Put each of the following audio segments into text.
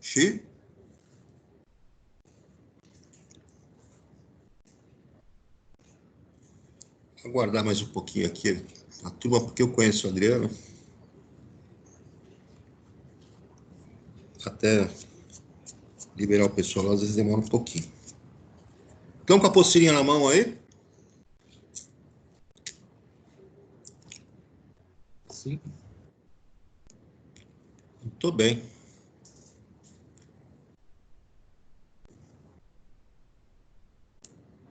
Xi. Vou aguardar mais um pouquinho aqui. A turma, porque eu conheço o Adriano. Até liberar o pessoal, às vezes demora um pouquinho. Estão com a apostilinha na mão aí? Sim. Muito bem.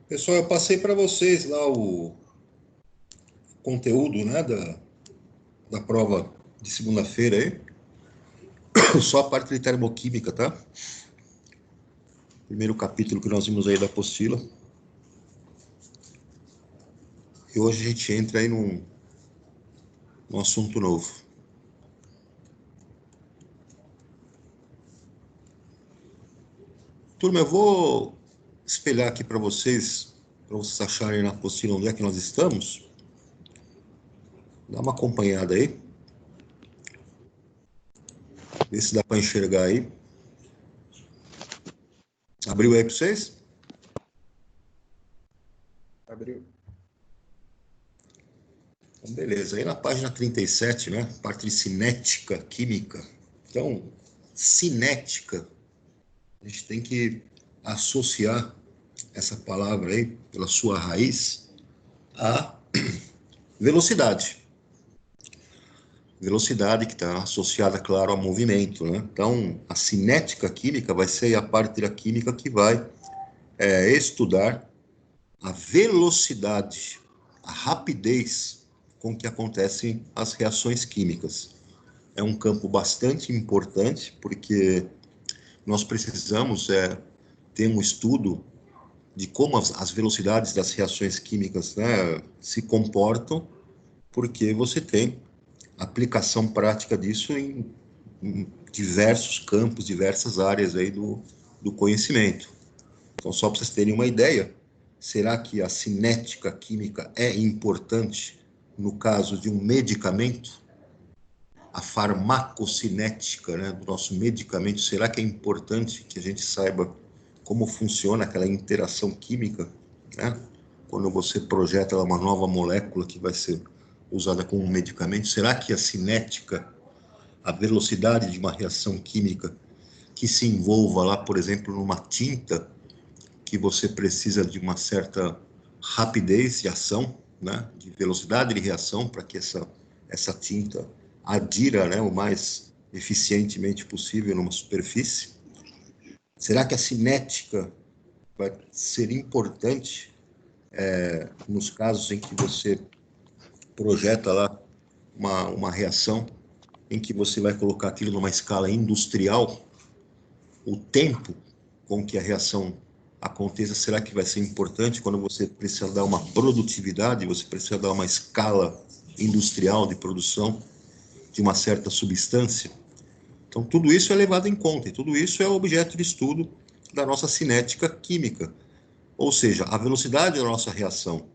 Pessoal, eu passei para vocês lá o conteúdo, né, da prova de segunda-feira aí. Só a parte de termoquímica, tá? Primeiro capítulo que nós vimos aí da apostila. E hoje a gente entra aí num assunto novo. Turma, eu vou espelhar aqui para vocês acharem na apostila onde é que nós estamos. Dá uma acompanhada aí. Vê se dá para enxergar aí. Abriu aí para vocês? Abriu. Então, beleza. Aí na página 37, né? Parte de cinética química. Então, cinética, a gente tem que associar essa palavra aí, pela sua raiz, a velocidade. Velocidade que está associada, claro, ao movimento, né? Então, a cinética química vai ser a parte da química que vai estudar a velocidade, a rapidez com que acontecem as reações químicas. É um campo bastante importante, porque nós precisamos ter um estudo de como as velocidades das reações químicas, né, se comportam, porque você tem aplicação prática disso em diversos campos, diversas áreas aí do conhecimento. Então, só para vocês terem uma ideia, será que a cinética química é importante no caso de um medicamento? A farmacocinética, né, do nosso medicamento, será que é importante que a gente saiba como funciona aquela interação química, né? Quando você projeta uma nova molécula que vai ser usada como um medicamento, será que a cinética, a velocidade de uma reação química que se envolva lá, por exemplo, numa tinta, que você precisa de uma certa rapidez de ação, né, de velocidade de reação, para que essa tinta adira, né, o mais eficientemente possível numa superfície? Será que a cinética vai ser importante nos casos em que você projeta lá uma reação em que você vai colocar aquilo numa escala industrial? O tempo com que a reação aconteça, será que vai ser importante quando você precisa dar uma produtividade, você precisa dar uma escala industrial de produção de uma certa substância? Então, tudo isso é levado em conta, e tudo isso é objeto de estudo da nossa cinética química, ou seja, a velocidade da nossa reação.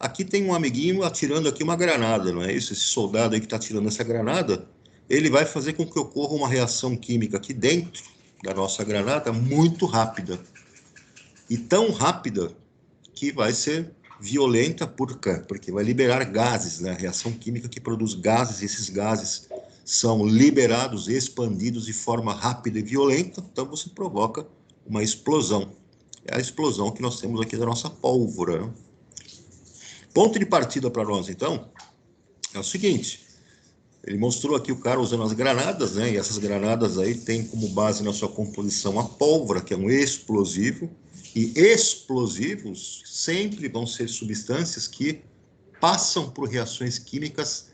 Aqui tem um amiguinho atirando aqui uma granada, não é isso? Esse soldado aí que está atirando essa granada, ele vai fazer com que ocorra uma reação química aqui dentro da nossa granada muito rápida. E tão rápida que vai ser violenta porque vai liberar gases, né? A reação química que produz gases, esses gases são liberados, expandidos de forma rápida e violenta, então você provoca uma explosão. É a explosão que nós temos aqui da nossa pólvora, né? Ponto de partida para nós, então, é o seguinte: ele mostrou aqui o cara usando as granadas, né? E essas granadas aí têm como base na sua composição a pólvora, que é um explosivo. E explosivos sempre vão ser substâncias que passam por reações químicas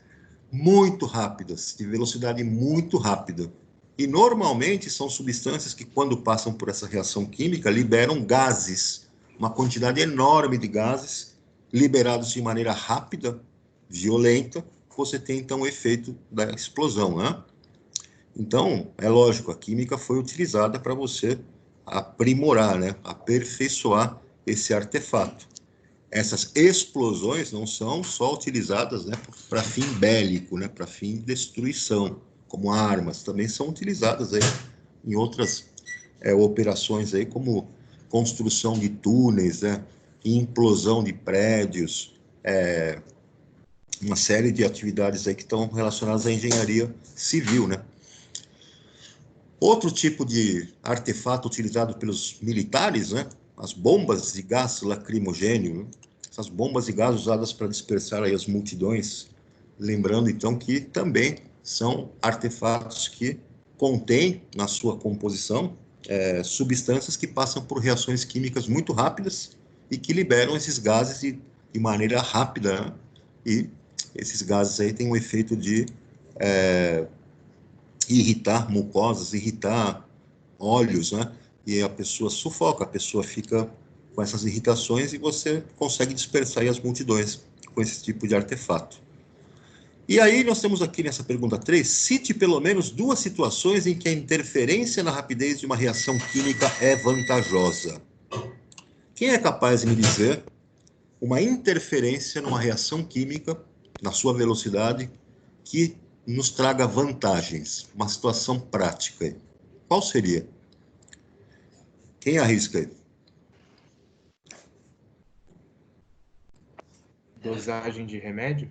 muito rápidas, de velocidade muito rápida. E normalmente são substâncias que, quando passam por essa reação química, liberam gases, uma quantidade enorme de gases, liberados de maneira rápida, violenta. Você tem então o efeito da explosão, né? Então, é lógico, a química foi utilizada para você aprimorar, né? Aperfeiçoar esse artefato. Essas explosões não são só utilizadas, né, para fim bélico, né, para fim de destruição, como armas, também são utilizadas aí em outras operações aí como construção de túneis, né, implosão de prédios, uma série de atividades aí que estão relacionadas à engenharia civil, né? Outro tipo de artefato utilizado pelos militares, né, as bombas de gás lacrimogênio, né? Essas bombas de gás usadas para dispersar aí as multidões, lembrando então que também são artefatos que contêm na sua composição substâncias que passam por reações químicas muito rápidas e que liberam esses gases de maneira rápida, né? E esses gases aí têm um efeito de irritar mucosas, irritar olhos, né? E a pessoa sufoca, a pessoa fica com essas irritações e você consegue dispersar aí as multidões com esse tipo de artefato. E aí nós temos aqui nessa pergunta 3, cite pelo menos 2 situações em que a interferência na rapidez de uma reação química é vantajosa. Quem é capaz de me dizer uma interferência numa reação química, na sua velocidade, que nos traga vantagens, uma situação prática? Qual seria? Quem arrisca aí? Dosagem de remédio?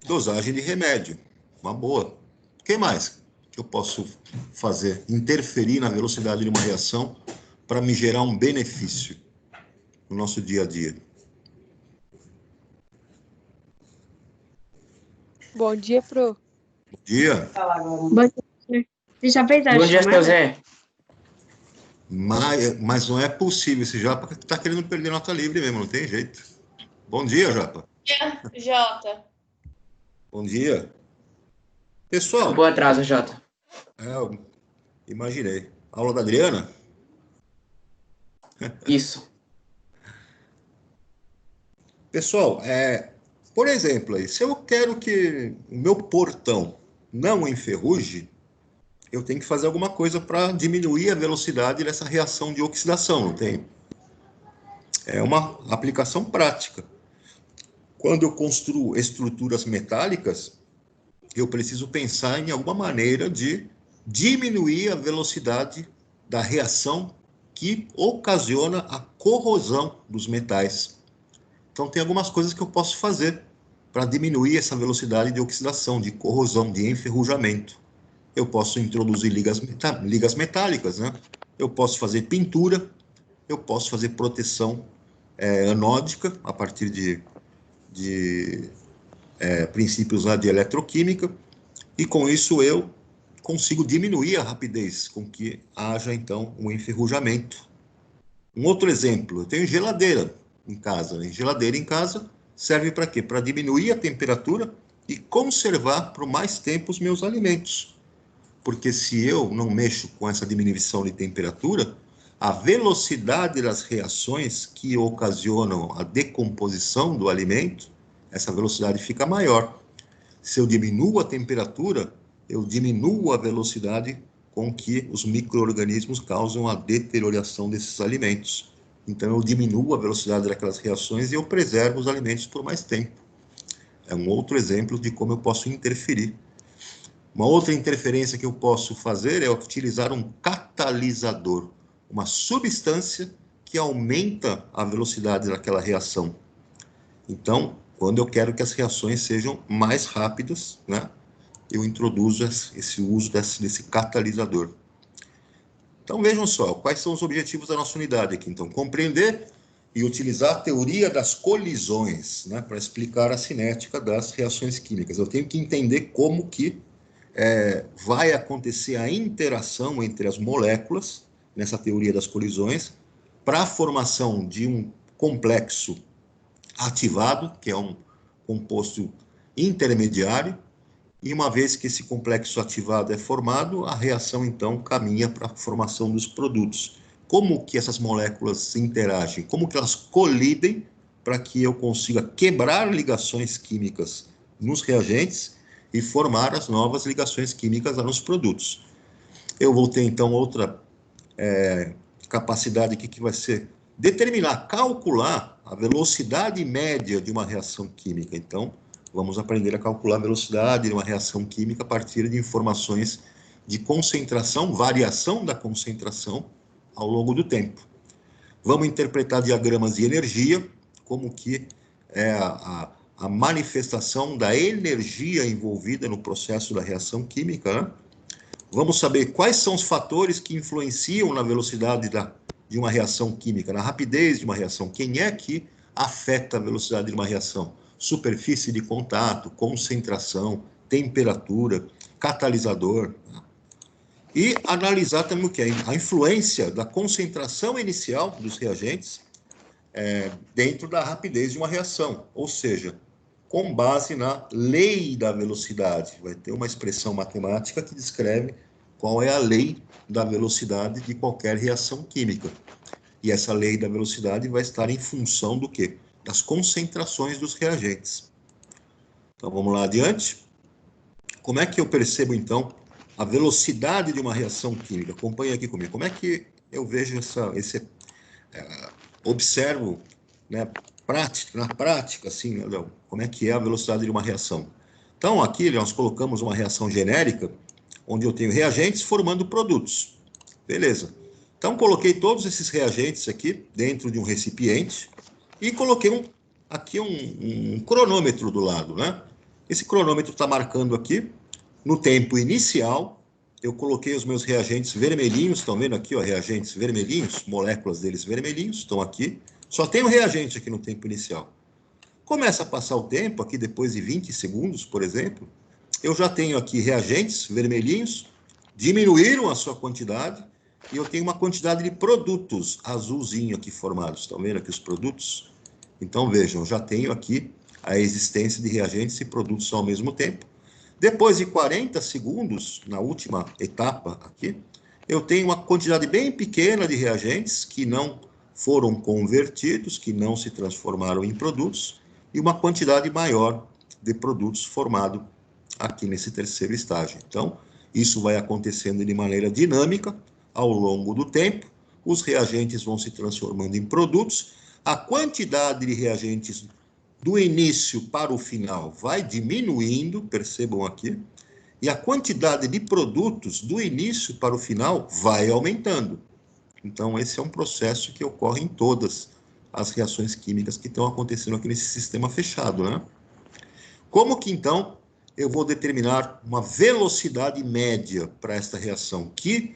Dosagem de remédio, uma boa. O que mais que eu posso fazer? Interferir na velocidade de uma reação para me gerar um benefício no nosso dia a dia. Bom dia, Pro. Bom dia. Bom dia. Você já fez a Bom dia, seu chamada? Zé. Mas não é possível, esse Japa está querendo perder nota livre mesmo, não tem jeito. Bom dia, Japa. Bom dia, Jota. Bom dia. Pessoal, Boa atraso, Jota. eu imaginei. Aula da Adriana? Isso. Pessoal, por exemplo, aí, se eu quero que o meu portão não enferruje, eu tenho que fazer alguma coisa para diminuir a velocidade dessa reação de oxidação, não tem? É uma aplicação prática. Quando eu construo estruturas metálicas, eu preciso pensar em alguma maneira de diminuir a velocidade da reação que ocasiona a corrosão dos metais. Então, tem algumas coisas que eu posso fazer para diminuir essa velocidade de oxidação, de corrosão, de enferrujamento. Eu posso introduzir ligas metálicas, né? Eu posso fazer pintura, eu posso fazer proteção anódica a partir de princípios lá de eletroquímica, e com isso eu consigo diminuir a rapidez com que haja, então, um enferrujamento. Um outro exemplo, eu tenho geladeira em casa. Né? Geladeira em casa serve para quê? Para diminuir a temperatura e conservar por mais tempo os meus alimentos. Porque se eu não mexo com essa diminuição de temperatura, a velocidade das reações que ocasionam a decomposição do alimento, essa velocidade fica maior. Se eu diminuo a temperatura, eu diminuo a velocidade com que os micro-organismos causam a deterioração desses alimentos. Então, eu diminuo a velocidade daquelas reações e eu preservo os alimentos por mais tempo. É um outro exemplo de como eu posso interferir. Uma outra interferência que eu posso fazer é utilizar um catalisador, uma substância que aumenta a velocidade daquela reação. Então, quando eu quero que as reações sejam mais rápidas, né, eu introduzo esse uso desse catalisador. Então, vejam só, quais são os objetivos da nossa unidade aqui. Então, compreender e utilizar a teoria das colisões, né, para explicar a cinética das reações químicas. Eu tenho que entender como que vai acontecer a interação entre as moléculas, nessa teoria das colisões, para a formação de um complexo ativado, que é um composto intermediário, e uma vez que esse complexo ativado é formado, a reação, então, caminha para a formação dos produtos. Como que essas moléculas interagem? Como que elas colidem para que eu consiga quebrar ligações químicas nos reagentes e formar as novas ligações químicas nos produtos. Eu vou ter, então, outra capacidade aqui que vai ser determinar, calcular a velocidade média de uma reação química. Então, vamos aprender a calcular a velocidade de uma reação química a partir de informações de concentração, variação da concentração ao longo do tempo. Vamos interpretar diagramas de energia como que é a manifestação da energia envolvida no processo da reação química, né? Vamos saber quais são os fatores que influenciam na velocidade de uma reação química, na rapidez de uma reação. Quem é que afeta a velocidade de uma reação? Superfície de contato, concentração, temperatura, catalisador. E analisar também o que é a influência da concentração inicial dos reagentes dentro da rapidez de uma reação, ou seja, com base na lei da velocidade. Vai ter uma expressão matemática que descreve qual é a lei da velocidade de qualquer reação química. E essa lei da velocidade vai estar em função do quê? Das concentrações dos reagentes. Então, vamos lá adiante. Como é que eu percebo, então, a velocidade de uma reação química? Acompanhe aqui comigo. Como é que eu vejo observo, né, na prática, assim, como é que é a velocidade de uma reação? Então, aqui nós colocamos uma reação genérica, onde eu tenho reagentes formando produtos. Beleza. Então, coloquei todos esses reagentes aqui dentro de um recipiente e coloquei aqui um cronômetro do lado, né? Esse cronômetro está marcando aqui, no tempo inicial, eu coloquei os meus reagentes vermelhinhos, estão vendo aqui, ó, reagentes vermelhinhos, moléculas deles vermelhinhos, estão aqui. Só tem o reagente aqui no tempo inicial. Começa a passar o tempo, aqui depois de 20 segundos, por exemplo, eu já tenho aqui reagentes vermelhinhos, diminuíram a sua quantidade, e eu tenho uma quantidade de produtos azulzinho aqui formados. Estão vendo aqui os produtos? Então, vejam, já tenho aqui a existência de reagentes e produtos ao mesmo tempo. Depois de 40 segundos, na última etapa aqui, eu tenho uma quantidade bem pequena de reagentes que não foram convertidos, que não se transformaram em produtos, e uma quantidade maior de produtos formado aqui nesse terceiro estágio. Então, isso vai acontecendo de maneira dinâmica ao longo do tempo, os reagentes vão se transformando em produtos, a quantidade de reagentes do início para o final vai diminuindo, percebam aqui, e a quantidade de produtos do início para o final vai aumentando. Então, esse é um processo que ocorre em todas as reações químicas que estão acontecendo aqui nesse sistema fechado, né? Como que, então, eu vou determinar uma velocidade média para esta reação? Que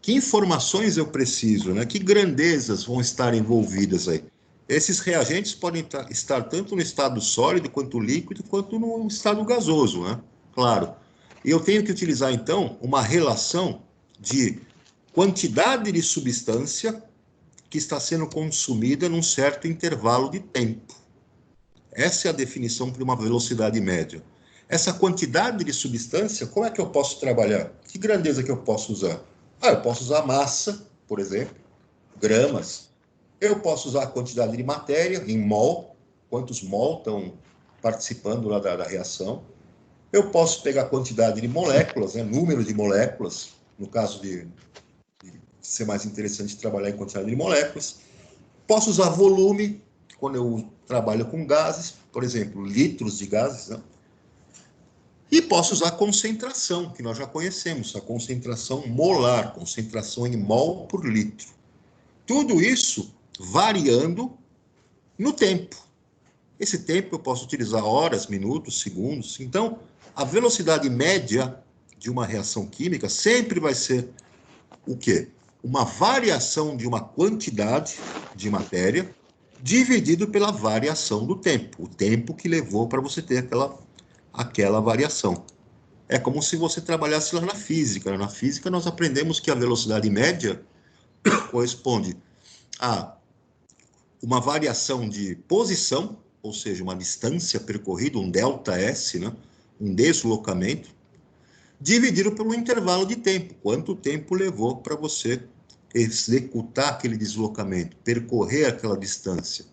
informações eu preciso, né? Que grandezas vão estar envolvidas aí? Esses reagentes podem estar tanto no estado sólido, quanto líquido, quanto no estado gasoso, né? Claro. E eu tenho que utilizar, então, uma relação de quantidade de substância que está sendo consumida num certo intervalo de tempo. Essa é a definição para uma velocidade média. Essa quantidade de substância, como é que eu posso trabalhar? Que grandeza que eu posso usar? Eu posso usar massa, por exemplo, gramas. Eu posso usar a quantidade de matéria, em mol, quantos mol estão participando lá da reação. Eu posso pegar a quantidade de moléculas, né, número de moléculas, no caso de ser mais interessante trabalhar em quantidade de moléculas. Posso usar volume, quando eu trabalho com gases, por exemplo, litros de gases, né? E posso usar concentração, que nós já conhecemos, a concentração molar, concentração em mol por litro. Tudo isso variando no tempo. Esse tempo eu posso utilizar horas, minutos, segundos. Então, a velocidade média de uma reação química sempre vai ser o quê? Uma variação de uma quantidade de matéria dividido pela variação do tempo, o tempo que levou para você ter aquela variação. É como se você trabalhasse lá na física. Na física, nós aprendemos que a velocidade média corresponde a uma variação de posição, ou seja, uma distância percorrida, um ΔS, né? Um deslocamento, dividido pelo intervalo de tempo. Quanto tempo levou para você executar aquele deslocamento, percorrer aquela distância.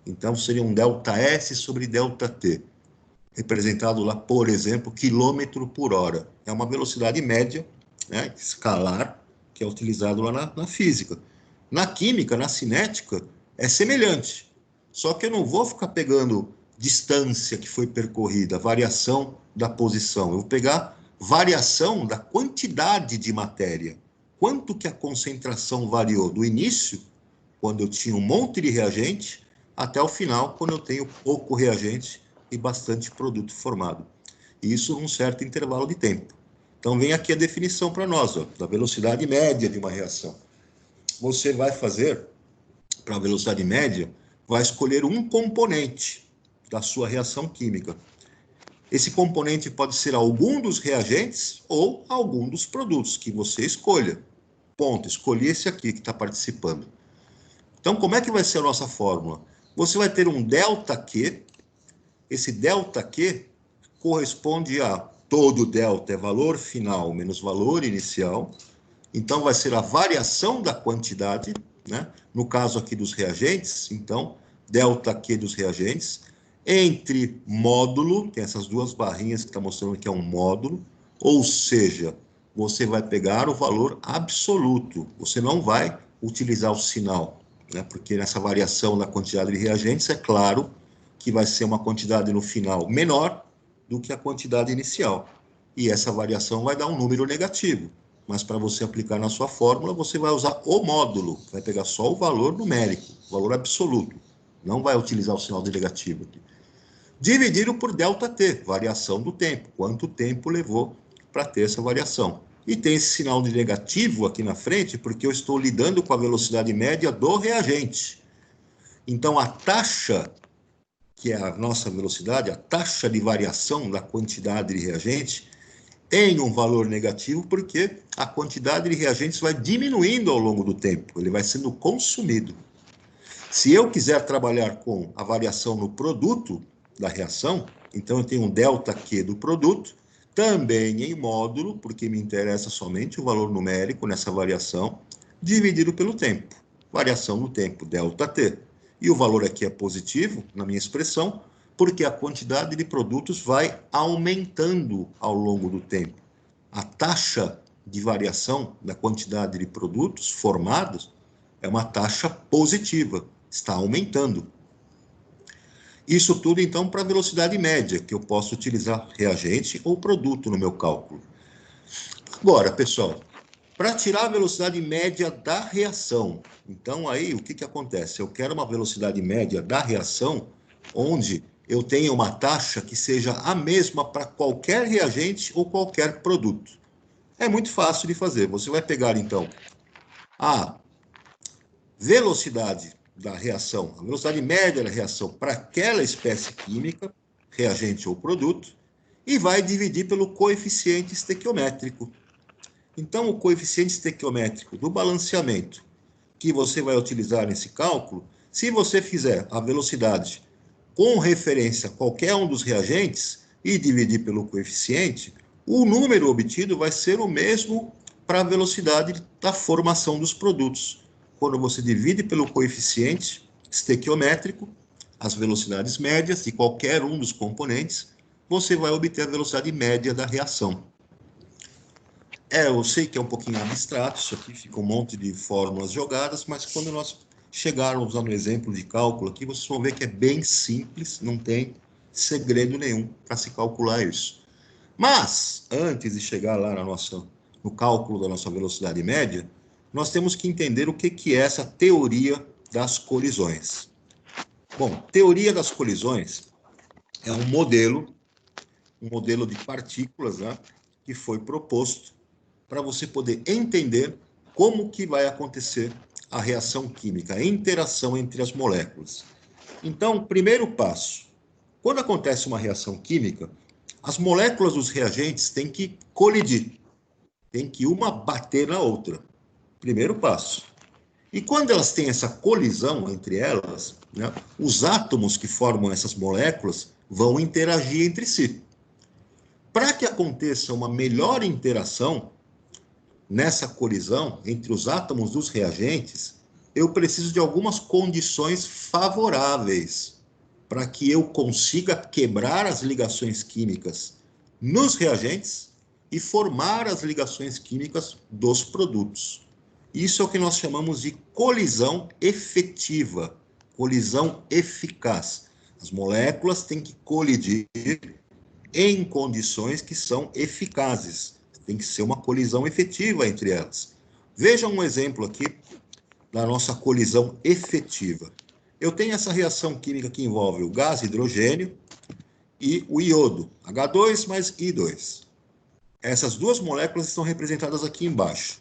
Então, seria um ΔS sobre ΔT, representado lá, por exemplo, quilômetro por hora. É uma velocidade média, né, escalar, que é utilizado lá na física. Na química, na cinética, é semelhante. Só que eu não vou ficar pegando distância que foi percorrida, variação da posição. Eu vou pegar variação da quantidade de matéria. Quanto que a concentração variou do início, quando eu tinha um monte de reagente, até o final, quando eu tenho pouco reagente e bastante produto formado. Isso num certo intervalo de tempo. Então, vem aqui a definição para nós, ó, da velocidade média de uma reação. Você vai fazer, para a velocidade média, vai escolher um componente da sua reação química. Esse componente pode ser algum dos reagentes ou algum dos produtos que você escolha. Ponto, escolhi esse aqui que está participando. Então, como é que vai ser a nossa fórmula? Você vai ter um ΔQ, esse ΔQ corresponde a todo delta é valor final menos valor inicial, então vai ser a variação da quantidade, né? No caso aqui dos reagentes, então, ΔQ dos reagentes, entre módulo, tem essas duas barrinhas que está mostrando que é um módulo, ou seja, você vai pegar o valor absoluto, você não vai utilizar o sinal, né? Porque nessa variação da quantidade de reagentes, é claro que vai ser uma quantidade no final menor do que a quantidade inicial. E essa variação vai dar um número negativo. Mas para você aplicar na sua fórmula, você vai usar o módulo, vai pegar só o valor numérico, o valor absoluto. Não vai utilizar o sinal de negativo aqui. Dividido por ΔT, variação do tempo. Quanto tempo levou para ter essa variação. E tem esse sinal de negativo aqui na frente, porque eu estou lidando com a velocidade média do reagente. Então, a taxa, que é a nossa velocidade, a taxa de variação da quantidade de reagente, tem um valor negativo porque a quantidade de reagentes vai diminuindo ao longo do tempo, ele vai sendo consumido. Se eu quiser trabalhar com a variação no produto da reação, então eu tenho um ΔQ do produto, também em módulo, porque me interessa somente o valor numérico nessa variação, dividido pelo tempo. Variação no tempo, ΔT. E o valor aqui é positivo, na minha expressão, porque a quantidade de produtos vai aumentando ao longo do tempo. A taxa de variação da quantidade de produtos formados é uma taxa positiva, está aumentando. Isso tudo, então, para a velocidade média, que eu posso utilizar reagente ou produto no meu cálculo. Agora, pessoal, para tirar a velocidade média da reação, então aí o que acontece? Eu quero uma velocidade média da reação onde eu tenha uma taxa que seja a mesma para qualquer reagente ou qualquer produto. É muito fácil de fazer. Você vai pegar, então, a velocidade da reação, a velocidade média da reação para aquela espécie química, reagente ou produto, e vai dividir pelo coeficiente estequiométrico. Então, o coeficiente estequiométrico do balanceamento que você vai utilizar nesse cálculo, se você fizer a velocidade com referência a qualquer um dos reagentes e dividir pelo coeficiente, o número obtido vai ser o mesmo para a velocidade da formação dos produtos. Quando você divide pelo coeficiente estequiométrico, as velocidades médias de qualquer um dos componentes, você vai obter a velocidade média da reação. Eu sei que é um pouquinho abstrato, isso aqui fica um monte de fórmulas jogadas, mas quando nós chegarmos no exemplo de cálculo aqui, vocês vão ver que é bem simples, não tem segredo nenhum para se calcular isso. Mas, antes de chegar lá no cálculo da nossa velocidade média, nós temos que entender o que é essa teoria das colisões. Bom, teoria das colisões é um modelo de partículas, né, que foi proposto para você poder entender como que vai acontecer a reação química, a interação entre as moléculas. Então, primeiro passo, quando acontece uma reação química, as moléculas dos reagentes têm que colidir, tem que uma bater na outra. Primeiro passo. E quando elas têm essa colisão entre elas, né, os átomos que formam essas moléculas vão interagir entre si. Para que aconteça uma melhor interação nessa colisão entre os átomos dos reagentes, eu preciso de algumas condições favoráveis para que eu consiga quebrar as ligações químicas nos reagentes e formar as ligações químicas dos produtos. Isso é o que nós chamamos de colisão efetiva, colisão eficaz. As moléculas têm que colidir em condições que são eficazes. Tem que ser uma colisão efetiva entre elas. Veja um exemplo aqui da nossa colisão efetiva. Eu tenho essa reação química que envolve o gás hidrogênio e o iodo, H2 mais I2. Essas duas moléculas estão representadas aqui embaixo.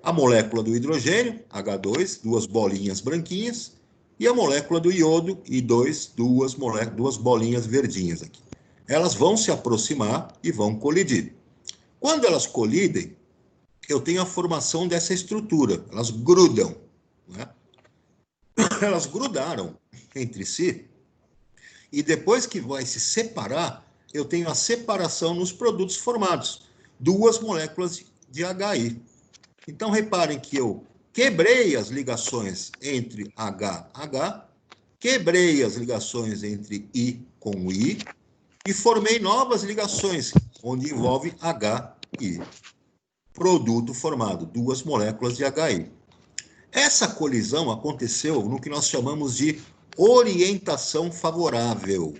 A molécula do hidrogênio, H2, duas bolinhas branquinhas, e a molécula do iodo, I2, duas bolinhas verdinhas aqui. Elas vão se aproximar e vão colidir. Quando elas colidem, eu tenho a formação dessa estrutura, elas grudam, né? Elas grudaram entre si, e depois que vai se separar, eu tenho a separação nos produtos formados, duas moléculas de HI. Então, reparem que eu quebrei as ligações entre HH, quebrei as ligações entre I com I, e formei novas ligações, onde envolve HI. Produto formado, duas moléculas de HI. Essa colisão aconteceu no que nós chamamos de orientação favorável. O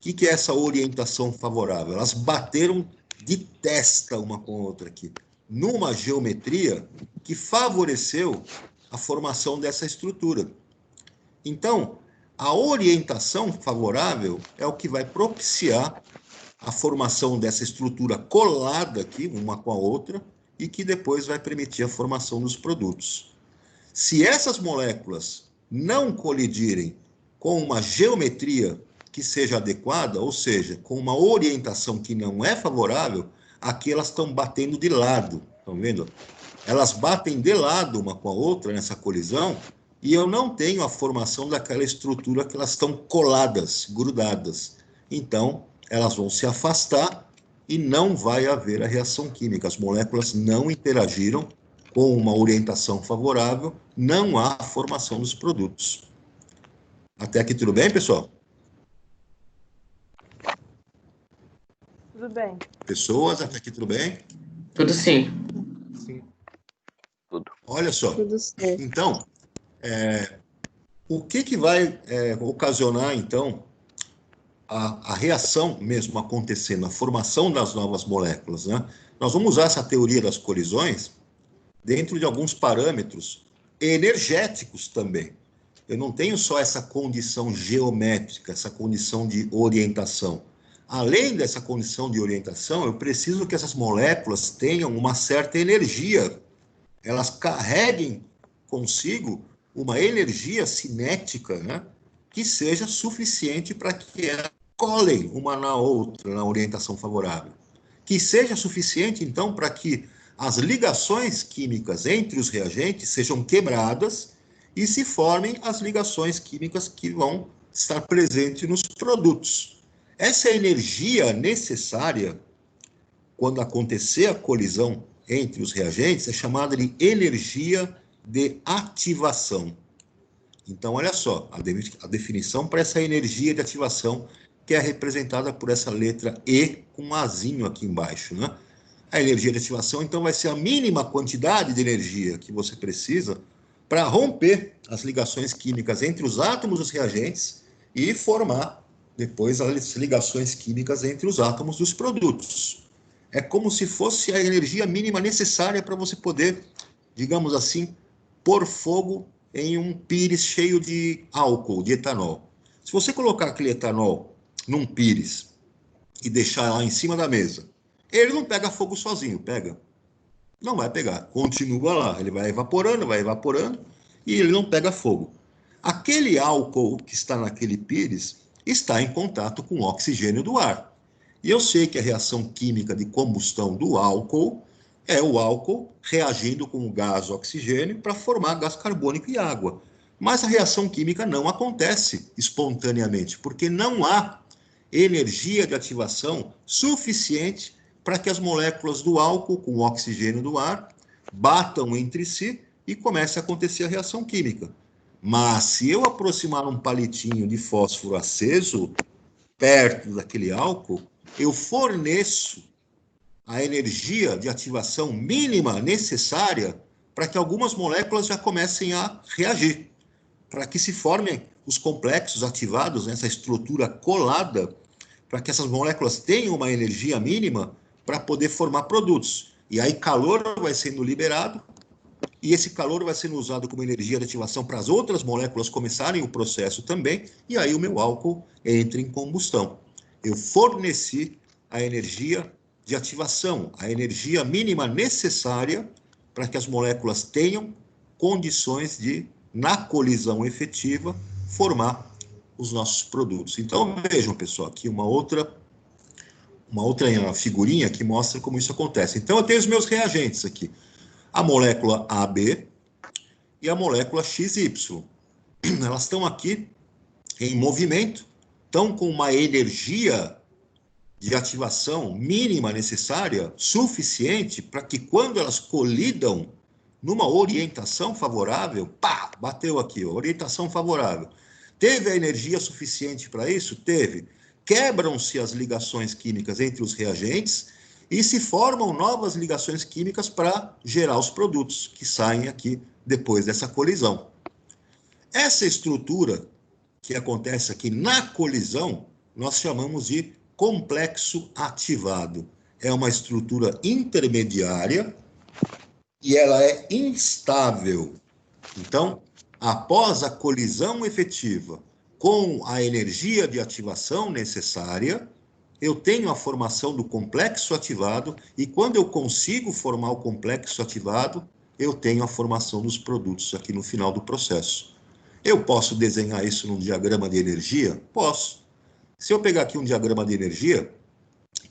que é essa orientação favorável? Elas bateram de testa uma com a outra aqui, numa geometria que favoreceu a formação dessa estrutura. Então, a orientação favorável é o que vai propiciar a formação dessa estrutura colada aqui, uma com a outra, e que depois vai permitir a formação dos produtos. Se essas moléculas não colidirem com uma geometria que seja adequada, ou seja, com uma orientação que não é favorável, aqui elas estão batendo de lado, estão vendo? Elas batem de lado uma com a outra nessa colisão, e eu não tenho a formação daquela estrutura que elas estão coladas, grudadas. Então, elas vão se afastar e não vai haver a reação química. As moléculas não interagiram com uma orientação favorável, não há formação dos produtos. Até aqui tudo bem, pessoal? Tudo bem. Pessoas, até aqui tudo bem? Tudo sim. Sim. Olha só, Tudo certo. então, o que vai ocasionar, então, a reação mesmo acontecendo, a formação das novas moléculas, né? Nós vamos usar essa teoria das colisões dentro de alguns parâmetros energéticos também. Eu não tenho só essa condição geométrica, essa condição de orientação. Além dessa condição de orientação, eu preciso que essas moléculas tenham uma certa energia. Elas carreguem consigo uma energia cinética, né, que seja suficiente para que elas colem uma na outra na orientação favorável. Que seja suficiente, então, para que as ligações químicas entre os reagentes sejam quebradas e se formem as ligações químicas que vão estar presentes nos produtos. Essa energia necessária, quando acontecer a colisão entre os reagentes, é chamada de energia de ativação. Então, olha só, a definição para essa energia de ativação, que é representada por essa letra E com um azinho aqui embaixo, né? A energia de ativação, então, vai ser a mínima quantidade de energia que você precisa para romper as ligações químicas entre os átomos dos reagentes e formar, depois, as ligações químicas entre os átomos dos produtos. É como se fosse a energia mínima necessária para você poder, digamos assim, pôr fogo em um pires cheio de álcool, de etanol. Se você colocar aquele etanol num pires e deixar lá em cima da mesa, ele não pega fogo sozinho, pega? Não vai pegar, continua lá, ele vai evaporando, e ele não pega fogo. Aquele álcool que está naquele pires está em contato com o oxigênio do ar. E eu sei que a reação química de combustão do álcool é o álcool reagindo com o gás oxigênio para formar gás carbônico e água. Mas a reação química não acontece espontaneamente, porque não há energia de ativação suficiente para que as moléculas do álcool com o oxigênio do ar batam entre si e comece a acontecer a reação química. Mas se eu aproximar um palitinho de fósforo aceso perto daquele álcool, eu forneço a energia de ativação mínima necessária para que algumas moléculas já comecem a reagir, para que se formem os complexos ativados nessa estrutura colada, para que essas moléculas tenham uma energia mínima para poder formar produtos. E aí calor vai sendo liberado, e esse calor vai sendo usado como energia de ativação para as outras moléculas começarem o processo também, e aí o meu álcool entra em combustão. Eu forneci a energia de ativação, a energia mínima necessária para que as moléculas tenham condições de, na colisão efetiva, formar os nossos produtos. Então, vejam, pessoal, aqui uma outra figurinha que mostra como isso acontece. Então, eu tenho os meus reagentes aqui. A molécula AB e a molécula XY. Elas estão aqui em movimento, estão com uma energia de ativação mínima necessária, suficiente para que quando elas colidam numa orientação favorável, pá, bateu aqui, orientação favorável. Teve a energia suficiente para isso? Teve. Quebram-se as ligações químicas entre os reagentes e se formam novas ligações químicas para gerar os produtos que saem aqui depois dessa colisão. Essa estrutura que acontece aqui na colisão, nós chamamos de complexo ativado. É uma estrutura intermediária e ela é instável. Então, após a colisão efetiva com a energia de ativação necessária, eu tenho a formação do complexo ativado, e quando eu consigo formar o complexo ativado, eu tenho a formação dos produtos aqui no final do processo. Eu posso desenhar isso num diagrama de energia? Posso. Se eu pegar aqui um diagrama de energia,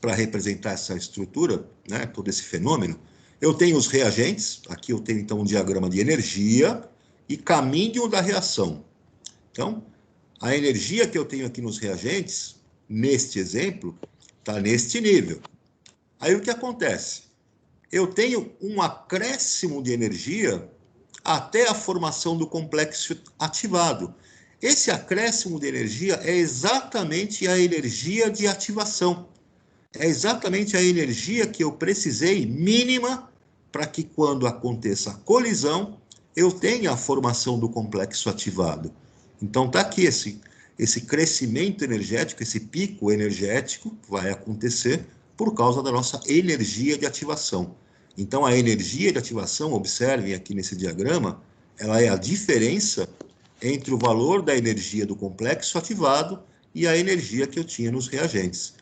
para representar essa estrutura, né, todo esse fenômeno, eu tenho os reagentes, aqui eu tenho então um diagrama de energia e caminho da reação. Então, a energia que eu tenho aqui nos reagentes, neste exemplo, está neste nível. Aí o que acontece? Eu tenho um acréscimo de energia até a formação do complexo ativado. Esse acréscimo de energia é exatamente a energia de ativação. É exatamente a energia que eu precisei mínima para que quando aconteça a colisão, eu tenha a formação do complexo ativado. Então está aqui esse crescimento energético, esse pico energético vai acontecer por causa da nossa energia de ativação. Então, a energia de ativação, observem aqui nesse diagrama, ela é a diferença entre o valor da energia do complexo ativado e a energia que eu tinha nos reagentes.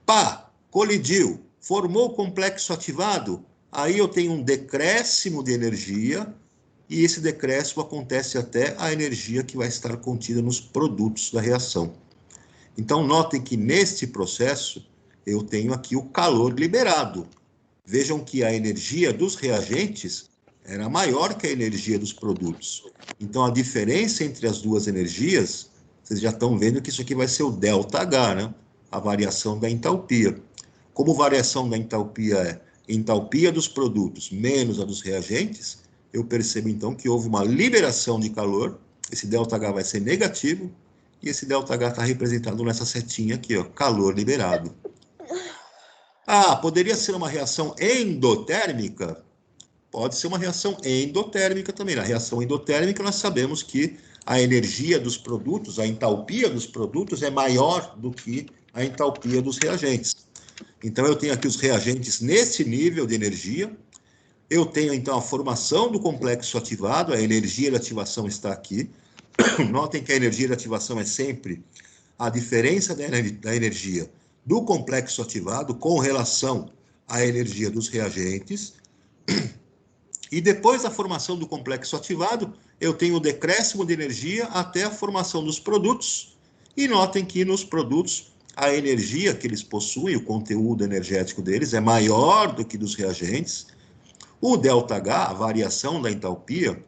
Pá, colidiu, formou o complexo ativado, aí eu tenho um decréscimo de energia, e esse decréscimo acontece até a energia que vai estar contida nos produtos da reação. Então, notem que neste processo, eu tenho aqui o calor liberado. Vejam que a energia dos reagentes era maior que a energia dos produtos. Então, a diferença entre as duas energias, vocês já estão vendo que isso aqui vai ser o ΔH, né? A variação da entalpia. Como variação da entalpia é entalpia dos produtos menos a dos reagentes, eu percebo então que houve uma liberação de calor, esse ΔH vai ser negativo, e esse ΔH está representado nessa setinha aqui, ó, calor liberado. Ah, poderia ser uma reação endotérmica? Pode ser uma reação endotérmica também. Na reação endotérmica, nós sabemos que a energia dos produtos, a entalpia dos produtos é maior do que a entalpia dos reagentes. Então, eu tenho aqui os reagentes nesse nível de energia. Eu tenho, então, a formação do complexo ativado, a energia de ativação está aqui. Notem que a energia de ativação é sempre a diferença da energia do complexo ativado com relação à energia dos reagentes. E depois da formação do complexo ativado, eu tenho o decréscimo de energia até a formação dos produtos. E notem que nos produtos, a energia que eles possuem, o conteúdo energético deles, é maior do que dos reagentes. O ΔH, a variação da entalpia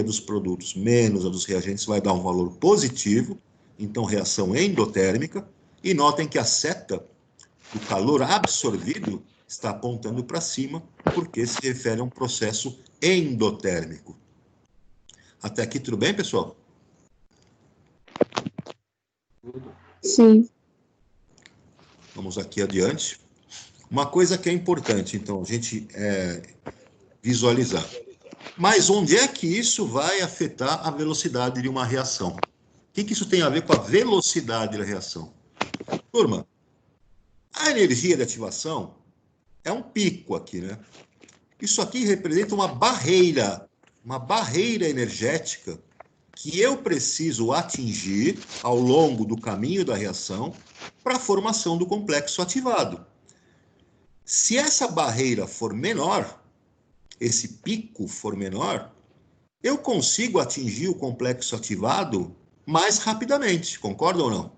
dos produtos menos a dos reagentes, vai dar um valor positivo, então reação endotérmica. E notem que a seta do calor absorvido está apontando para cima, porque se refere a um processo endotérmico. Até aqui tudo bem, pessoal? Sim. Vamos aqui adiante. Uma coisa que é importante, então, a gente visualizar. Mas onde é que isso vai afetar a velocidade de uma reação? O que isso tem a ver com a velocidade da reação? Turma, A energia de ativação é um pico aqui, né? Isso aqui representa uma barreira energética que eu preciso atingir ao longo do caminho da reação para a formação do complexo ativado. Se essa barreira for menor, esse pico for menor, eu consigo atingir o complexo ativado mais rapidamente, concorda ou não?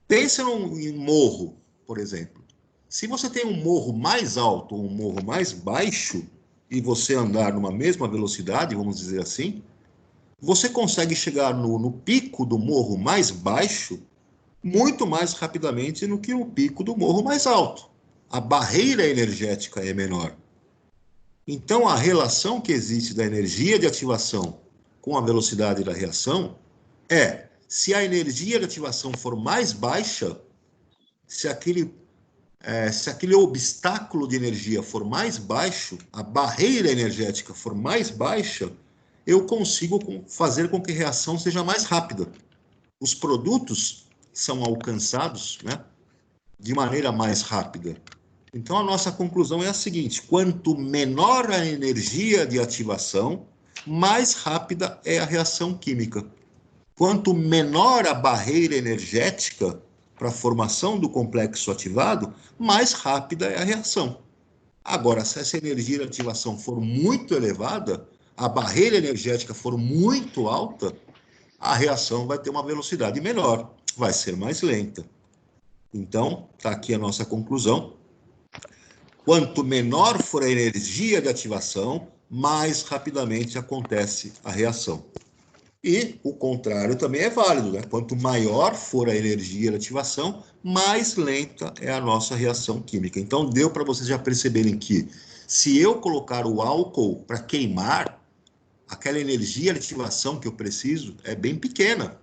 Pensa em um morro, por exemplo. Se você tem um morro mais alto ou um morro mais baixo, e você andar numa mesma velocidade, vamos dizer assim, você consegue chegar no pico do morro mais baixo muito mais rapidamente do que no pico do morro mais alto. A barreira energética é menor. Então, a relação que existe da energia de ativação com a velocidade da reação é, se a energia de ativação for mais baixa, se aquele obstáculo de energia for mais baixo, a barreira energética for mais baixa, eu consigo fazer com que a reação seja mais rápida. Os produtos são alcançados, né, de maneira mais rápida. Então, a nossa conclusão é a seguinte: quanto menor a energia de ativação, mais rápida é a reação química. Quanto menor a barreira energética para a formação do complexo ativado, mais rápida é a reação. Agora, se essa energia de ativação for muito elevada, a barreira energética for muito alta, a reação vai ter uma velocidade menor, vai ser mais lenta. Então, está aqui a nossa conclusão. Quanto menor for a energia de ativação, mais rapidamente acontece a reação. E o contrário também é válido, né? Quanto maior for a energia de ativação, mais lenta é a nossa reação química. Então, deu para vocês já perceberem que, se eu colocar o álcool para queimar, aquela energia de ativação que eu preciso é bem pequena.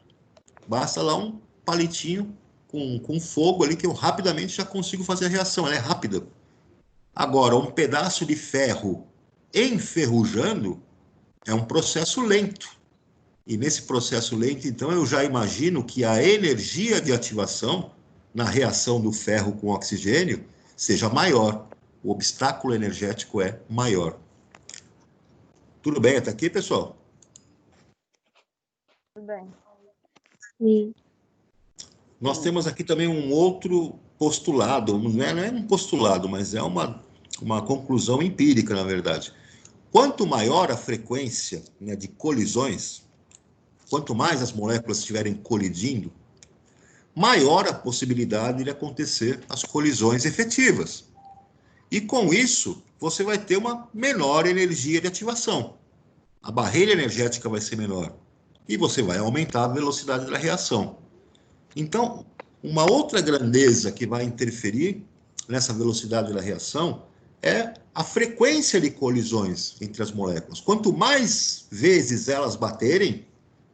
Basta lá um palitinho com fogo ali que eu rapidamente já consigo fazer a reação, ela é rápida. Agora, um pedaço de ferro enferrujando é um processo lento. E nesse processo lento, então, eu já imagino que a energia de ativação na reação do ferro com oxigênio seja maior. O obstáculo energético é maior. Tudo bem até aqui, pessoal? Tudo bem. Sim. Nós temos aqui também um outro postulado, não é um postulado, mas é uma conclusão empírica, na verdade. Quanto maior a frequência, né, de colisões, quanto mais as moléculas estiverem colidindo, maior a possibilidade de acontecer as colisões efetivas. E com isso, você vai ter uma menor energia de ativação. A barreira energética vai ser menor. E você vai aumentar a velocidade da reação. Então, uma outra grandeza que vai interferir nessa velocidade da reação é a frequência de colisões entre as moléculas. Quanto mais vezes elas baterem,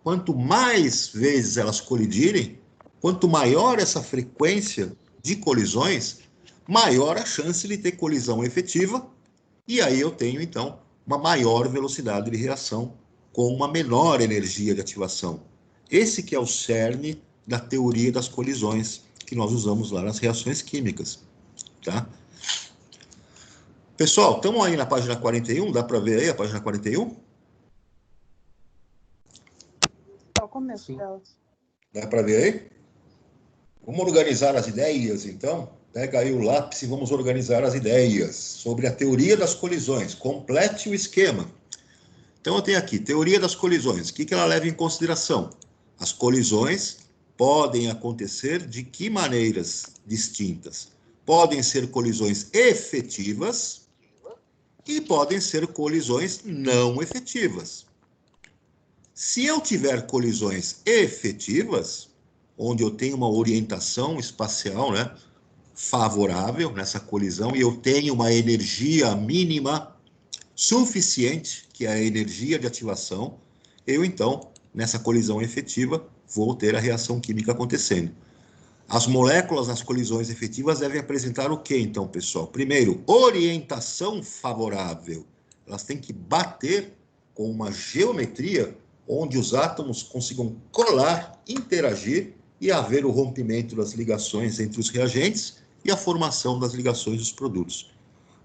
quanto mais vezes elas colidirem, quanto maior essa frequência de colisões, maior a chance de ter colisão efetiva, e aí eu tenho, então, uma maior velocidade de reação com uma menor energia de ativação. Esse que é o cerne da teoria das colisões que nós usamos lá nas reações químicas, tá? Pessoal, estamos aí na página 41, dá para ver aí a página 41? Só o começo dela. Dá para ver aí? Vamos organizar as ideias, então? Pega aí o lápis e vamos organizar as ideias sobre a teoria das colisões. Complete o esquema. Então, eu tenho aqui, teoria das colisões. O que ela leva em consideração? As colisões podem acontecer de que maneiras distintas? Podem ser colisões efetivas e podem ser colisões não efetivas. Se eu tiver colisões efetivas, onde eu tenho uma orientação espacial, né, favorável nessa colisão, e eu tenho uma energia mínima suficiente, que é a energia de ativação, eu, então, nessa colisão efetiva, vou ter a reação química acontecendo. As moléculas nas colisões efetivas devem apresentar o quê, então, pessoal? Primeiro, orientação favorável. Elas têm que bater com uma geometria onde os átomos consigam colar, interagir e haver o rompimento das ligações entre os reagentes e a formação das ligações dos produtos.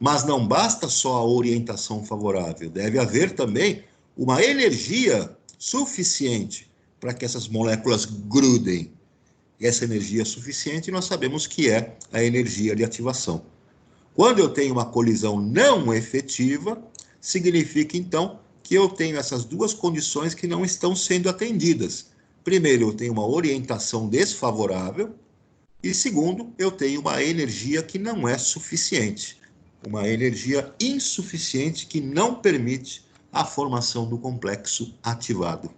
Mas não basta só a orientação favorável, deve haver também uma energia suficiente para que essas moléculas grudem. E essa energia suficiente nós sabemos que é a energia de ativação. Quando eu tenho uma colisão não efetiva, significa então que eu tenho essas duas condições que não estão sendo atendidas. Primeiro, eu tenho uma orientação desfavorável, e segundo, eu tenho uma energia que não é suficiente, uma energia insuficiente que não permite a formação do complexo ativado.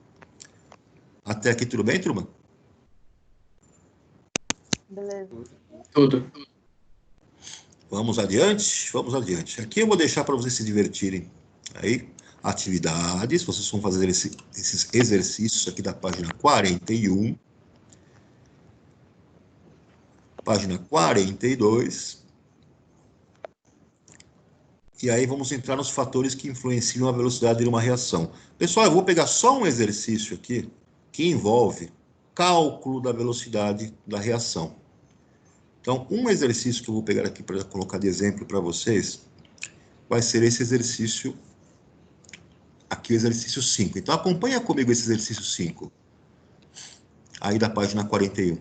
Até aqui tudo bem, turma? Beleza. Tudo. Vamos adiante? Vamos adiante. Aqui eu vou deixar para vocês se divertirem. Aí, atividades, vocês vão fazer esses exercícios aqui da página 41. Página 42. E aí vamos entrar nos fatores que influenciam a velocidade de uma reação. Pessoal, eu vou pegar só um exercício aqui que envolve cálculo da velocidade da reação. Então, um exercício que eu vou pegar aqui para colocar de exemplo para vocês vai ser esse exercício aqui, o exercício 5. Então, acompanha comigo esse exercício 5, aí da página 41.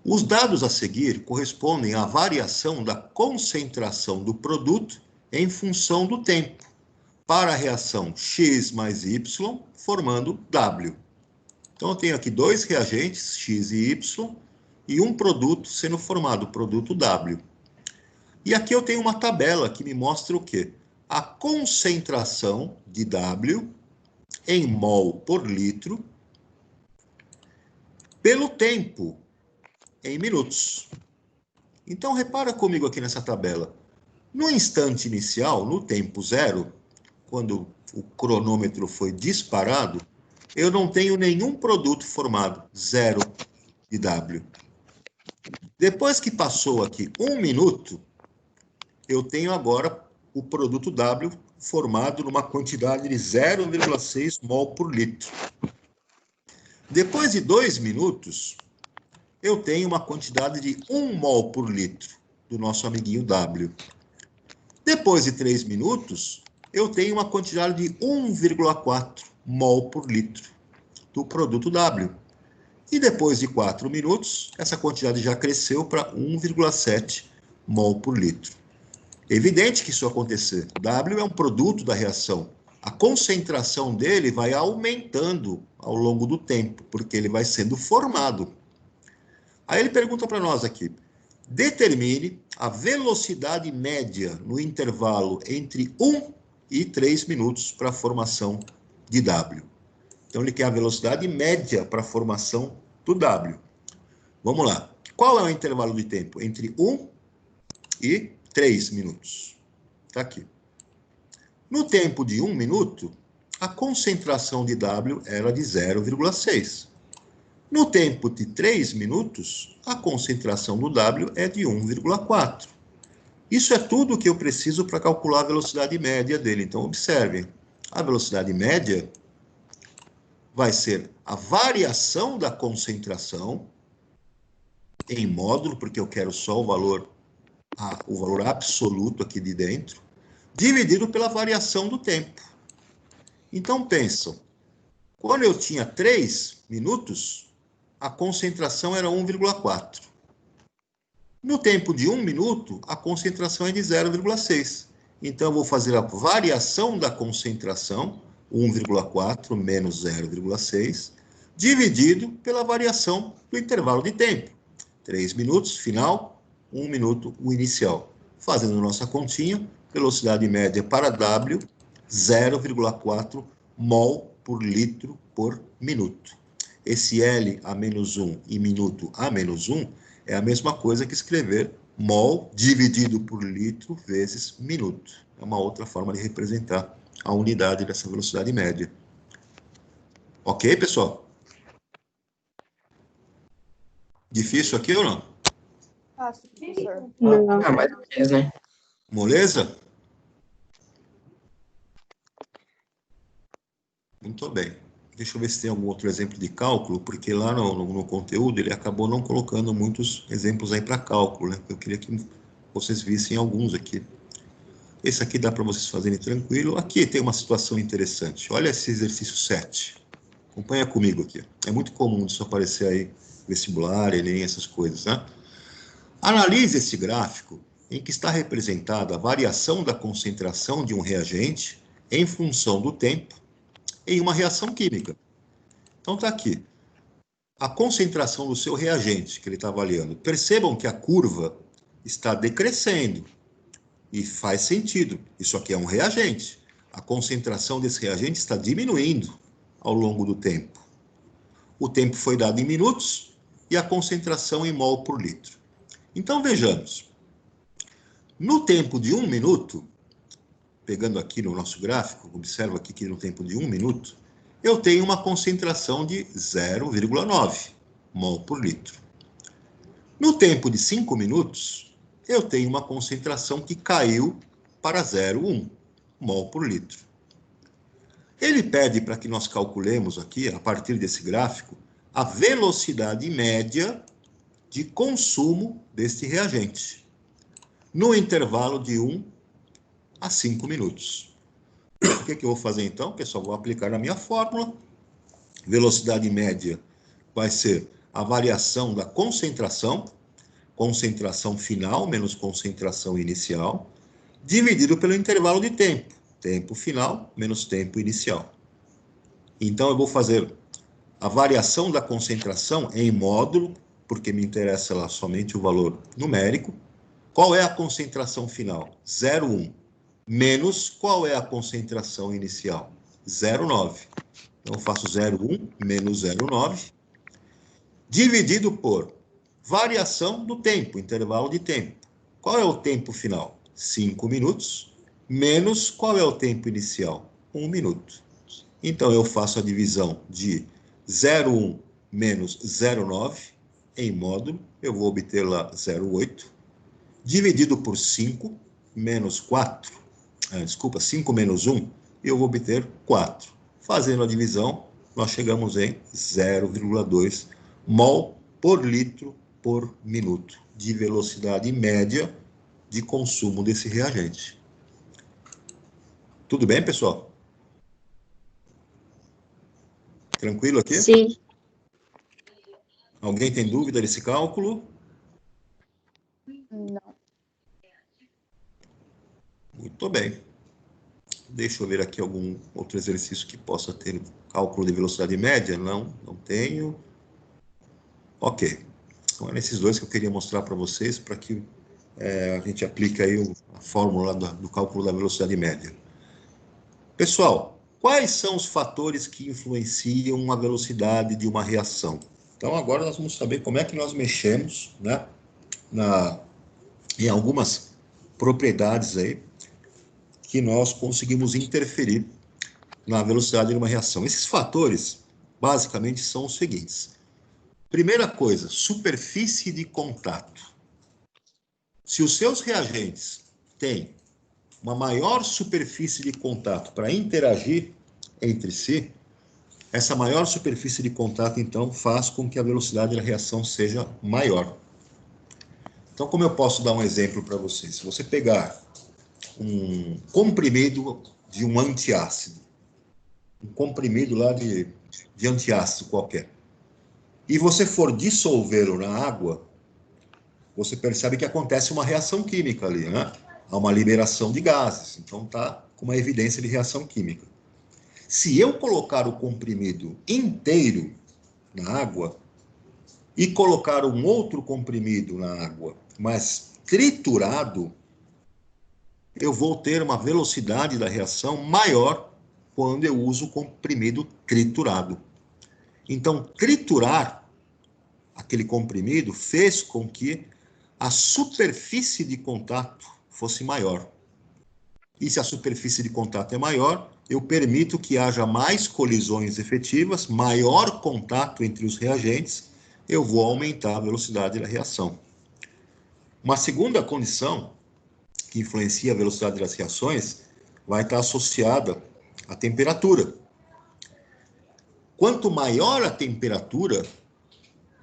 Os dados a seguir correspondem à variação da concentração do produto em função do tempo, para a reação X mais Y, formando W. Então, eu tenho aqui dois reagentes, X e Y, e um produto sendo formado, o produto W. E aqui eu tenho uma tabela que me mostra o quê? A concentração de W em mol por litro pelo tempo em minutos. Então, repara comigo aqui nessa tabela. No instante inicial, no tempo zero, quando o cronômetro foi disparado, eu não tenho nenhum produto formado, zero de W. Depois que passou aqui 1 minuto, eu tenho agora o produto W formado numa quantidade de 0,6 mol por litro. Depois de 2 minutos, eu tenho uma quantidade de 1 mol por litro do nosso amiguinho W. Depois de 3 minutos, eu tenho uma quantidade de 1,4 mol por litro do produto W. E depois de 4 minutos, essa quantidade já cresceu para 1,7 mol por litro. É evidente que isso vai acontecer. W é um produto da reação. A concentração dele vai aumentando ao longo do tempo, porque ele vai sendo formado. Aí ele pergunta para nós aqui, determine a velocidade média no intervalo entre 1 e 3 minutos para a formação de W. Então, ele quer a velocidade média para a formação do W. Vamos lá. Qual é o intervalo de tempo? Entre 1 e 3 minutos. Está aqui. No tempo de 1 minuto, a concentração de W era de 0,6. No tempo de 3 minutos, a concentração do W é de 1,4. Isso é tudo o que eu preciso para calcular a velocidade média dele. Então, observem. A velocidade média vai ser a variação da concentração em módulo, porque eu quero só o valor absoluto aqui de dentro, dividido pela variação do tempo. Então, pensam, quando eu tinha 3 minutos, a concentração era 1,4. No tempo de 1 minuto, a concentração é de 0,6. Então, eu vou fazer a variação da concentração, 1,4 menos 0,6, dividido pela variação do intervalo de tempo. 3 minutos, final, 1 minuto, o inicial. Fazendo nossa continha, velocidade média para W, 0,4 mol por litro por minuto. Esse L a menos 1 e minuto a menos 1 é a mesma coisa que escrever mol dividido por litro vezes minuto. É uma outra forma de representar a unidade dessa velocidade média. Ok, pessoal? Difícil aqui ou não? Fácil, professor. Não. Ah, mais ou menos, né? Moleza? Muito bem. Deixa eu ver se tem algum outro exemplo de cálculo, porque lá no conteúdo ele acabou não colocando muitos exemplos aí para cálculo, né? Eu queria que vocês vissem alguns aqui. Esse aqui dá para vocês fazerem tranquilo. Aqui tem uma situação interessante. Olha esse exercício 7. Acompanha comigo aqui. É muito comum isso aparecer aí, vestibular, Enem, essas coisas, né? Analise esse gráfico em que está representada a variação da concentração de um reagente em função do tempo em uma reação química. Então está aqui. A concentração do seu reagente que ele está avaliando. Percebam que a curva está decrescendo. E faz sentido. Isso aqui é um reagente. A concentração desse reagente está diminuindo ao longo do tempo. O tempo foi dado em minutos e a concentração em mol por litro. Então, vejamos. No tempo de 1 minuto, pegando aqui no nosso gráfico, observa aqui que no tempo de 1 minuto, eu tenho uma concentração de 0,9 mol por litro. No tempo de 5 minutos, eu tenho uma concentração que caiu para 0,1 mol por litro. Ele pede para que nós calculemos aqui, a partir desse gráfico, a velocidade média de consumo deste reagente, no intervalo de 1 a 5 minutos. O que eu vou fazer então, pessoal? Vou aplicar na minha fórmula. Velocidade média vai ser a variação da concentração, concentração final menos concentração inicial, dividido pelo intervalo de tempo, tempo final menos tempo inicial. Então, eu vou fazer a variação da concentração em módulo, porque me interessa lá somente o valor numérico. Qual é a concentração final? 0,1. Menos qual é a concentração inicial? 0,9. Então, eu faço 0,1 menos 0,9, dividido por variação do tempo, intervalo de tempo. Qual é o tempo final? 5 minutos, menos qual é o tempo inicial? 1 minuto. Então, eu faço a divisão de 0,1 menos 0,9 em módulo, eu vou obter lá 0,8, dividido por 5 menos 4, 5 menos 1, eu vou obter 4. Fazendo a divisão, nós chegamos em 0,2 mol por litro por minuto de velocidade média de consumo desse reagente. Tudo bem, pessoal? Tranquilo aqui? Sim. Alguém tem dúvida desse cálculo? Não. Muito bem. Deixa eu ver aqui algum outro exercício que possa ter cálculo de velocidade média. Não tenho. Ok. Então, é nesses dois que eu queria mostrar para vocês, para que a gente aplique aí a fórmula do cálculo da velocidade média. Pessoal, quais são os fatores que influenciam a velocidade de uma reação? Então, agora nós vamos saber como é que nós mexemos, né, em algumas propriedades aí que nós conseguimos interferir na velocidade de uma reação. Esses fatores, basicamente, são os seguintes. Primeira coisa, superfície de contato. Se os seus reagentes têm uma maior superfície de contato para interagir entre si, essa maior superfície de contato, então, faz com que a velocidade da reação seja maior. Então, como eu posso dar um exemplo para vocês? Se você pegar um comprimido de um antiácido, um comprimido lá de antiácido qualquer, e você for dissolvê-lo na água, você percebe que acontece uma reação química ali, né? Há uma liberação de gases, então está com uma evidência de reação química. Se eu colocar o comprimido inteiro na água e colocar um outro comprimido na água, mas triturado, eu vou ter uma velocidade da reação maior quando eu uso o comprimido triturado. Então, triturar aquele comprimido fez com que a superfície de contato fosse maior. E se a superfície de contato é maior, eu permito que haja mais colisões efetivas, maior contato entre os reagentes, eu vou aumentar a velocidade da reação. Uma segunda condição que influencia a velocidade das reações vai estar associada à temperatura. Quanto maior a temperatura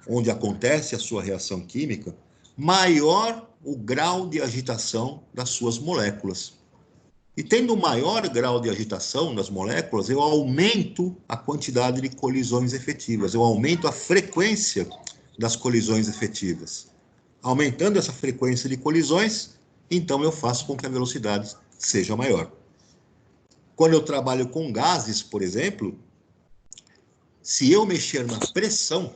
onde acontece a sua reação química, maior o grau de agitação das suas moléculas. E tendo maior grau de agitação das moléculas, eu aumento a quantidade de colisões efetivas, eu aumento a frequência das colisões efetivas. Aumentando essa frequência de colisões, então eu faço com que a velocidade seja maior. Quando eu trabalho com gases, por exemplo, se eu mexer na pressão,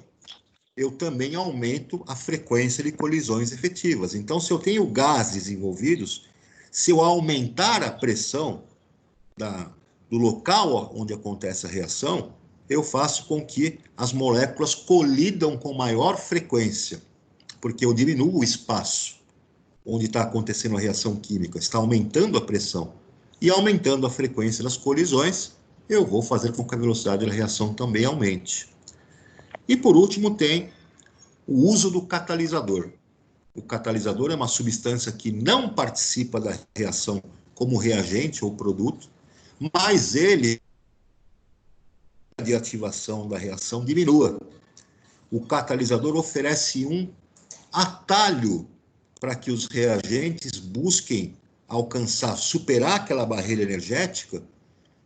eu também aumento a frequência de colisões efetivas. Então, se eu tenho gases envolvidos, se eu aumentar a pressão do local onde acontece a reação, eu faço com que as moléculas colidam com maior frequência, porque eu diminuo o espaço onde está acontecendo a reação química, está aumentando a pressão. E aumentando a frequência das colisões, eu vou fazer com que a velocidade da reação também aumente. E por último tem o uso do catalisador. O catalisador é uma substância que não participa da reação como reagente ou produto, mas ele, de ativação da reação, diminua. O catalisador oferece um atalho para que os reagentes busquem alcançar, superar aquela barreira energética,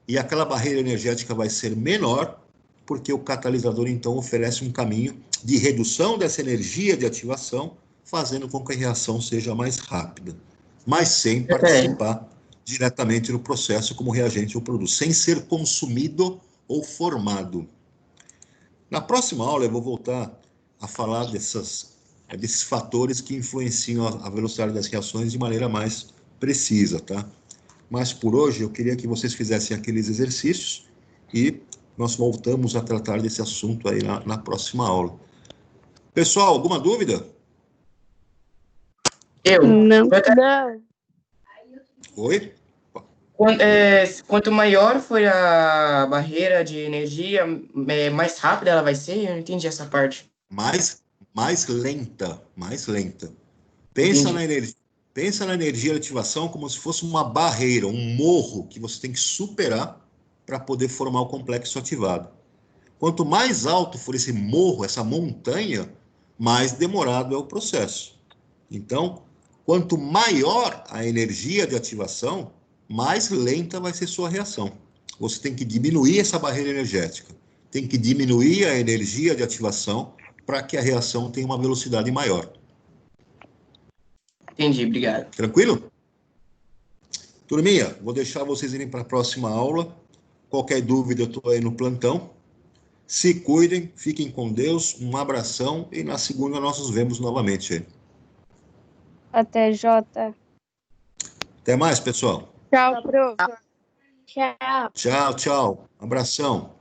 e aquela barreira energética vai ser menor, porque o catalisador, então, oferece um caminho de redução dessa energia de ativação, fazendo com que a reação seja mais rápida, mas sem participar diretamente no processo como reagente ou produto, sem ser consumido ou formado. Na próxima aula eu vou voltar a falar desses fatores que influenciam a velocidade das reações de maneira mais precisa, tá? Mas por hoje eu queria que vocês fizessem aqueles exercícios e nós voltamos a tratar desse assunto aí na próxima aula. Pessoal, alguma dúvida? Não. Não. Oi? Quanto maior for a barreira de energia, mais rápida ela vai ser? Eu não entendi essa parte. Mais lenta, mais lenta. Pensa na energia de ativação como se fosse uma barreira, um morro que você tem que superar para poder formar o complexo ativado. Quanto mais alto for esse morro, essa montanha, mais demorado é o processo. Então, quanto maior a energia de ativação, mais lenta vai ser sua reação. Você tem que diminuir essa barreira energética, tem que diminuir a energia de ativação para que a reação tenha uma velocidade maior. Entendi, obrigado. Tranquilo? Turminha, vou deixar vocês irem para a próxima aula. Qualquer dúvida, eu estou aí no plantão. Se cuidem, fiquem com Deus, um abração e na segunda nós nos vemos novamente aí. Até, Jota. Até mais, pessoal. Tchau, prof. Tchau. Tchau, tchau. Abração.